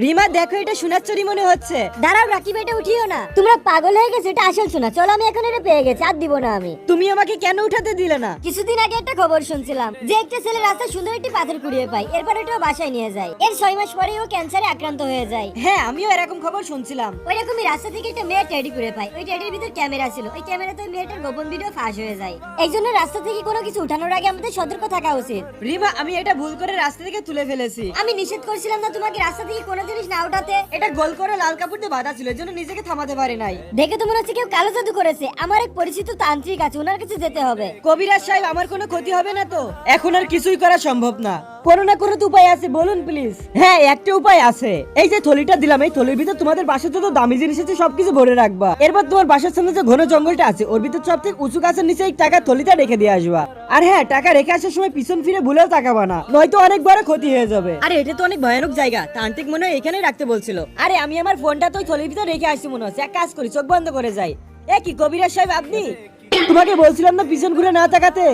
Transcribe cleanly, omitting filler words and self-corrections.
রিমা দেখো, এটা সোনার চুরি মনে হচ্ছে। দাঁড়াও রাকিব, এটা উঠিও না, তোমরা পাগল হয়ে গেছো, এটা আসল সোনা। চলো, আমি এখন এটা পেয়ে গেছি, আর দিব না আমি। তুমি আমাকে কেন উঠাতে দিলে না? কিছুদিন আগে একটা খবর শুনছিলাম যে একটা ছেলে রাস্তায় সুন্দর একটি পাথর কুড়িয়ে পায়, এরপর ওটা বাসায় নিয়ে যায়। এর 6 মাস পরে ও ক্যান্সারে আক্রান্ত হয়ে যায়। হ্যাঁ, আমিও এরকম খবর শুনছিলাম। ওই রকমই রাস্তা থেকে একটা মেয়ে টেডি কুড়িয়ে পায়। ওই টেডির ভিতর ক্যামেরা ছিল, ওই ক্যামেরাতে ওই মেয়েটার গোপন ভিডিও ফাঁস হয়ে যায়। এই জন্য রাস্তা থেকে কোনো কিছু উঠানোর আগে আমাদের সতর্ক থাকা উচিত। রিমা, আমি এটা ভুল করে রাস্তা থেকে তুলে ফেলেছি। আমি নিষেধ করছিলাম না তোমাকে রাস্তা থেকে কোনো জিনিস না উঠাতে। এটা গোল করে লাল কাপড় দিয়ে বাঁধা ছিল, এজন্য নিজেকে থামাতে পারি নাই। দেখে তো মনে হচ্ছে কেউ কালো জাদু করেছে। আমার এক পরিচিত তান্ত্রিক আছে, ওনার কাছে যেতে হবে। কবিরাজ সাহেব, আমার কোনো ক্ষতি হবে না তো? এখন আর কিছুই করা সম্ভব না। কোনো না কোনো তো উপায় আছে, বলুন প্লিজ। হ্যাঁ, একটা উপায় আছে। এই যে থলিটা দিলাম, এই থলির ভিতর তোমাদের বাসার যত দামি জিনিস আছে সবকিছু ভরে রাখবা। এরপর তোমার বাসার সামনে যে ঘন জঙ্গলটা আছে ওর ভিতর সবথেকে উঁচু গাছের নিচে এই টাকা থলিটা রেখে দিয়ে আসবা। আর হ্যাঁ, টাকা রেখে আসার সময় পিছন ফিরে ভুলেও তাকাবা না, নয়তো অনেক বড় ক্ষতি হয়ে যাবে। আরে এটা তো অনেক ভয়ানক জায়গা, তান্ত্রিক মনে হয় এখানে রাখতে বলছিল। আরে আমি আমার ফোনটা তো ওই থলির ভিতর রেখে আসছি মনে হচ্ছে। এক কাজ করি, চোখ বন্ধ করে যাই। এ কি কবিরাজ সাহেব আপনি? তোমাকে বলছিলাম না পিছন ঘুরে না তাকাতে।